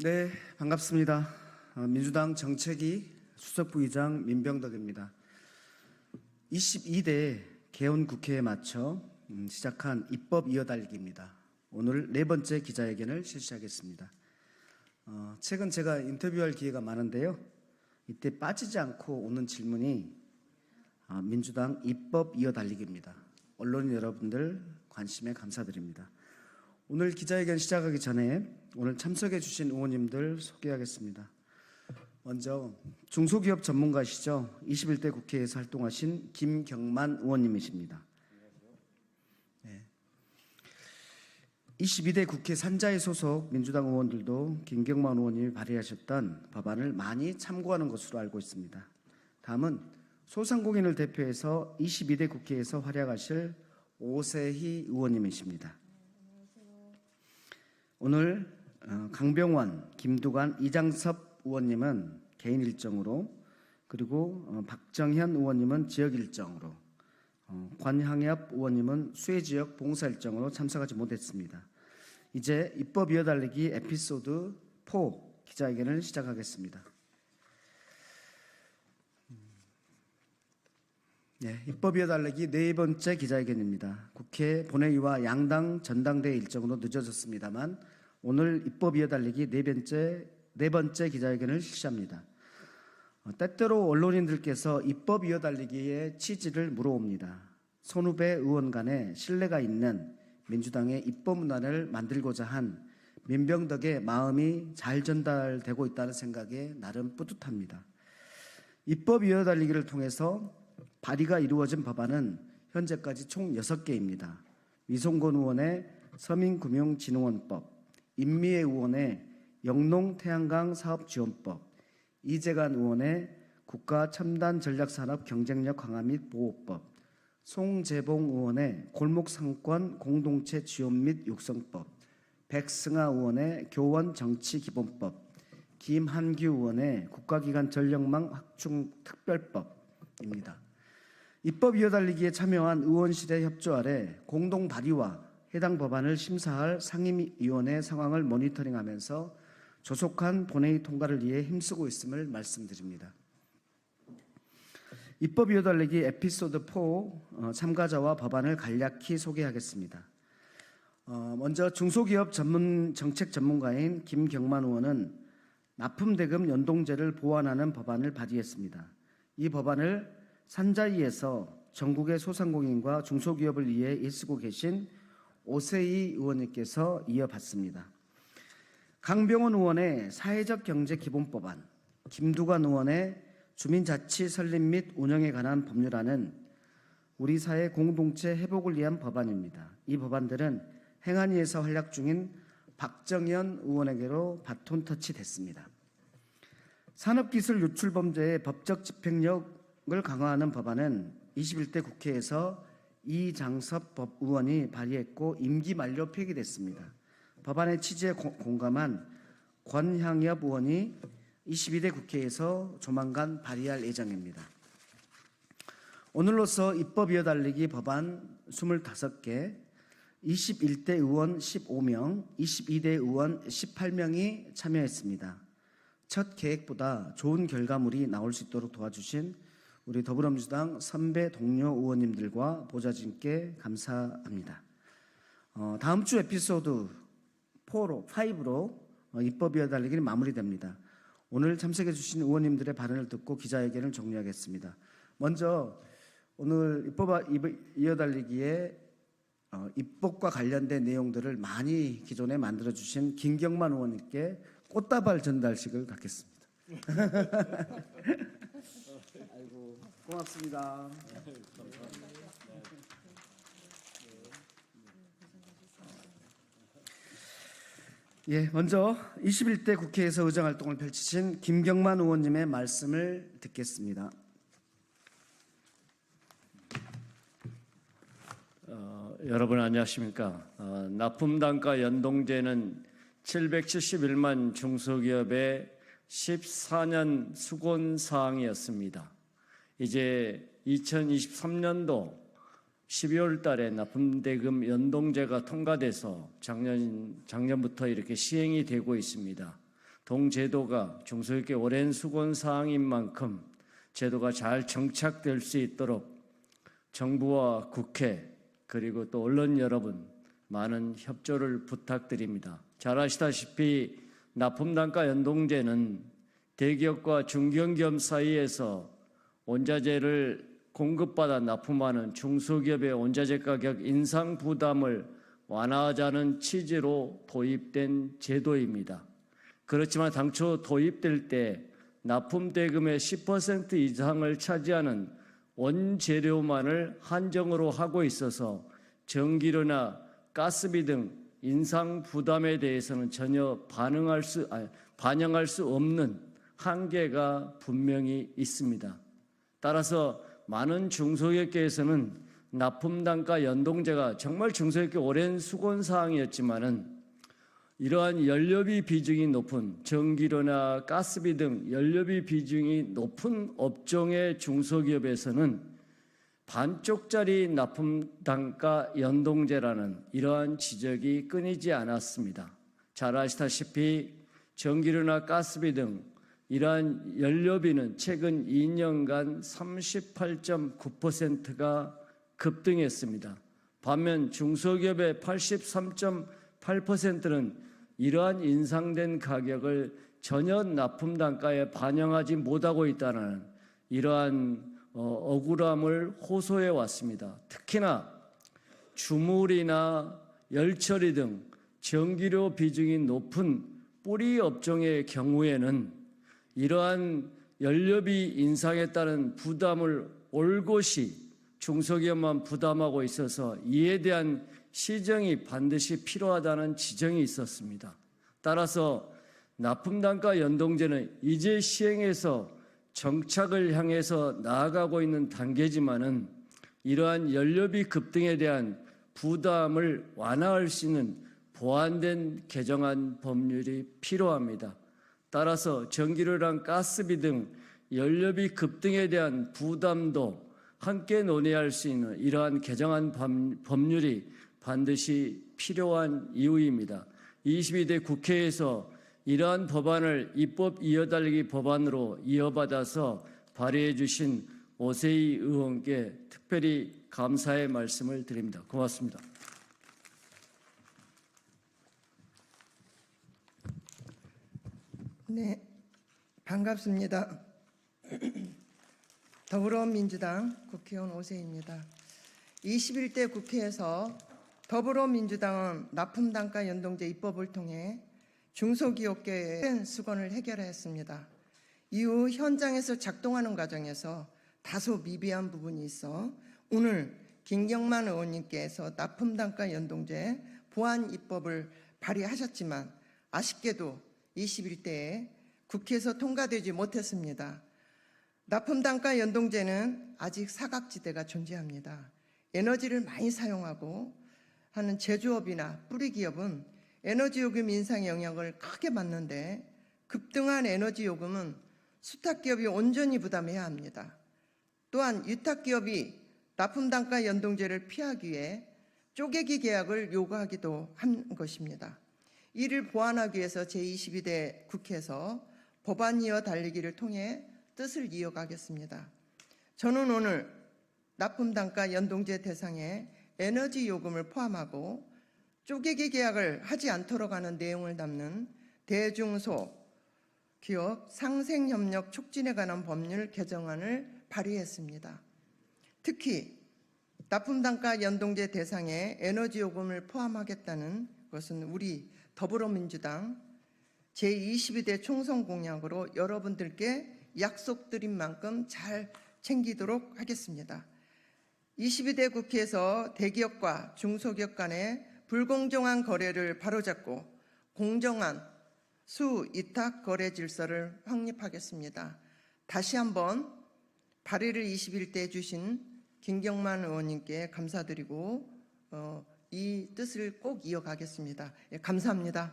네, 반갑습니다. 민주당 정책위 수석부의장 민병덕입니다. 22대 개헌 국회에 맞춰 시작한 입법 이어달기입니다. 오늘 네 번째 기자회견을 실시하겠습니다. 최근 제가 인터뷰할 기회가 많은데요. 이때 빠지지 않고 오는 질문이 민주당 입법 이어달리기입니다. 언론인 여러분들 관심에 감사드립니다. 오늘 기자회견 시작하기 전에 오늘 참석해 주신 의원님들 소개하겠습니다. 먼저 중소기업 전문가시죠. 21대 국회에서 활동하신 김경만 의원님이십니다. 네. 22대 국회 산자의 소속 민주당 의원들도 김경만 의원님이 발의하셨던 법안을 많이 참고하는 것으로 알고 있습니다. 다음은 소상공인을 대표해서 22대 국회에서 활약하실 오세희 의원님이십니다. 오늘 강병원, 김두관, 이장섭 의원님은 개인 일정으로, 그리고 박정현 의원님은 지역 일정으로, 관향엽 의원님은 수해지역 봉사 일정으로 참석하지 못했습니다. 이제 입법 이어달리기 에피소드 4 기자회견을 시작하겠습니다. 네, 입법 이어달리기 네 번째 기자회견입니다. 국회 본회의와 양당 전당대회 일정으로 늦어졌습니다만 오늘 입법 이어달리기 네 번째 기자회견을 실시합니다. 때때로 언론인들께서 입법 이어달리기의 취지를 물어옵니다. 선후배 의원 간에 신뢰가 있는 민주당의 입법 문화를 만들고자 한 민병덕의 마음이 잘 전달되고 있다는 생각에 나름 뿌듯합니다. 입법 이어달리기를 통해서 발의가 이루어진 법안은 현재까지 총 6개입니다. 위성권 의원의 서민금융진흥원법, 임미애 의원의 영농태양광 사업지원법, 이재관 의원의 국가첨단전략산업 경쟁력 강화 및 보호법, 송재봉 의원의 골목상권 공동체 지원 및 육성법, 백승아 의원의 교원정치기본법, 김한규 의원의 국가기관 전력망 확충 특별법입니다. 입법 이어달리기에 참여한 의원실의 협조 아래 공동 발의와 해당 법안을 심사할 상임위원회 상황을 모니터링하면서 조속한 본회의 통과를 위해 힘쓰고 있음을 말씀드립니다. 입법 이어달리기 에피소드 4 참가자와 법안을 간략히 소개하겠습니다. 먼저 중소기업 정책 전문가인 김경만 의원은 납품대금 연동제를 보완하는 법안을 발의했습니다. 이 법안을 산자위에서 전국의 소상공인과 중소기업을 위해 애쓰고 계신 오세희 의원님께서 이어받습니다. 강병원 의원의 사회적 경제 기본법안, 김두관 의원의 주민자치 설립 및 운영에 관한 법률안은 우리 사회 공동체 회복을 위한 법안입니다. 이 법안들은 행안위에서 활약 중인 박정현 의원에게로 바톤 터치됐습니다. 산업기술 유출범죄의 법적 집행력을 강화하는 법안은 21대 국회에서 이장섭 법의원이 발의했고 임기 만료 폐기됐습니다. 법안의 취지에 공감한 권향엽 의원이 22대 국회에서 조만간 발의할 예정입니다. 오늘로서 입법 이어달리기 법안 25개, 21대 의원 15명, 22대 의원 18명이 참여했습니다. 첫 계획보다 좋은 결과물이 나올 수 있도록 도와주신 우리 더불어민주당 선배 동료 의원님들과 보좌진께 감사합니다. 다음 주 에피소드 5로 입법 이어달리기는 마무리됩니다. 오늘 참석해 주신 의원님들의 발언을 듣고 기자회견을 종료하겠습니다. 먼저 오늘 입법 이어달리기의 입법과 관련된 내용들을 많이 기존에 만들어 주신 김경만 의원님께 꽃다발 전달식을 갖겠습니다. 아이고 고맙습니다. 예, 먼저 21대 국회에서 의정활동을 펼치신 김경만 의원님의 말씀을 듣겠습니다. 여러분 안녕하십니까? 납품단가 연동제는 771만 중소기업의 14년 수곤사항이었습니다. 이제 2023년도 12월 달에 납품대금 연동제가 통과돼서 작년부터 이렇게 시행이 되고 있습니다. 동제도가 중소기업계 오랜 수건 사항인 만큼 제도가 잘 정착될 수 있도록 정부와 국회 그리고 또 언론 여러분 많은 협조를 부탁드립니다. 잘 아시다시피 납품단가 연동제는 대기업과 중견기업 사이에서 원자재를 공급받아 납품하는 중소기업의 원자재 가격 인상 부담을 완화하자는 취지로 도입된 제도입니다. 그렇지만 당초 도입될 때 납품 대금의 10% 이상을 차지하는 원재료만을 한정으로 하고 있어서 전기료나 가스비 등 인상 부담에 대해서는 전혀 반영할 수 없는 한계가 분명히 있습니다. 따라서 많은 중소기업계에서는 납품단가 연동제가 정말 중소기업계 오랜 수건사항이었지만은 이러한 연료비 비중이 높은 전기료나 가스비 등 연료비 비중이 높은 업종의 중소기업에서는 반쪽짜리 납품단가 연동제라는 이러한 지적이 끊이지 않았습니다. 잘 아시다시피 전기료나 가스비 등 이러한 연료비는 최근 2년간 38.9%가 급등했습니다. 반면 중소기업의 83.8%는 이러한 인상된 가격을 전혀 납품단가에 반영하지 못하고 있다는 이러한 억울함을 호소해 왔습니다. 특히나 주물이나 열처리 등 전기료 비중이 높은 뿌리 업종의 경우에는 이러한 연료비 인상에 따른 부담을 올곧이 중소기업만 부담하고 있어서 이에 대한 시정이 반드시 필요하다는 지적이 있었습니다. 따라서 납품단가 연동제는 이제 시행해서 정착을 향해서 나아가고 있는 단계지만은 이러한 연료비 급등에 대한 부담을 완화할 수 있는 보완된 개정안 법률이 필요합니다. 따라서 전기료랑 가스비 등 연료비 급등에 대한 부담도 함께 논의할 수 있는 이러한 개정안 법률이 반드시 필요한 이유입니다. 22대 국회에서 이러한 법안을 입법 이어달리기 법안으로 이어받아서 발의해 주신 오세희 의원께 특별히 감사의 말씀을 드립니다. 고맙습니다. 네, 반갑습니다. 더불어민주당 국회의원 오세희입니다. 21대 국회에서 더불어민주당은 납품단가 연동제 입법을 통해 중소기업계의 큰 수건을 해결했습니다. 이후 현장에서 작동하는 과정에서 다소 미비한 부분이 있어 오늘 김경만 의원님께서 납품단가 연동제 보완 입법을 발의하셨지만 아쉽게도 21대에 국회에서 통과되지 못했습니다. 납품단가 연동제는 아직 사각지대가 존재합니다. 에너지를 많이 사용하고 하는 제조업이나 뿌리기업은 에너지요금 인상 영향을 크게 받는데 급등한 에너지요금은 수탁기업이 온전히 부담해야 합니다. 또한 위탁기업이 납품단가 연동제를 피하기 위해 쪼개기 계약을 요구하기도 한 것입니다. 이를 보완하기 위해서 제22대 국회에서 법안 이어 달리기를 통해 뜻을 이어가겠습니다. 저는 오늘 납품단가 연동제 대상에 에너지 요금을 포함하고 쪼개기 계약을 하지 않도록 하는 내용을 담는 대중소 기업 상생협력 촉진에 관한 법률 개정안을 발의했습니다. 특히 납품단가 연동제 대상에 에너지 요금을 포함하겠다는 것은 우리 더불어민주당 제22대 총선 공약으로 여러분들께 약속드린 만큼 잘 챙기도록 하겠습니다. 22대 국회에서 대기업과 중소기업 간의 불공정한 거래를 바로잡고 공정한 수위탁 거래 질서를 확립하겠습니다. 다시 한번 발의를 21대에 주신 김경만 의원님께 감사드리고 이 뜻을 꼭 이어가겠습니다. 예, 감사합니다.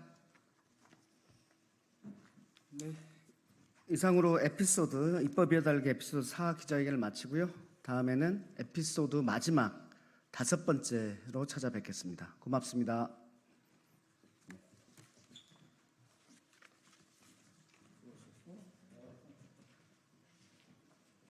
네. 이상으로 에피소드 입법 이어달기 에피소드 4 기자회견을 마치고요. 다음에는 에피소드 마지막 5번째로 찾아뵙겠습니다. 고맙습니다.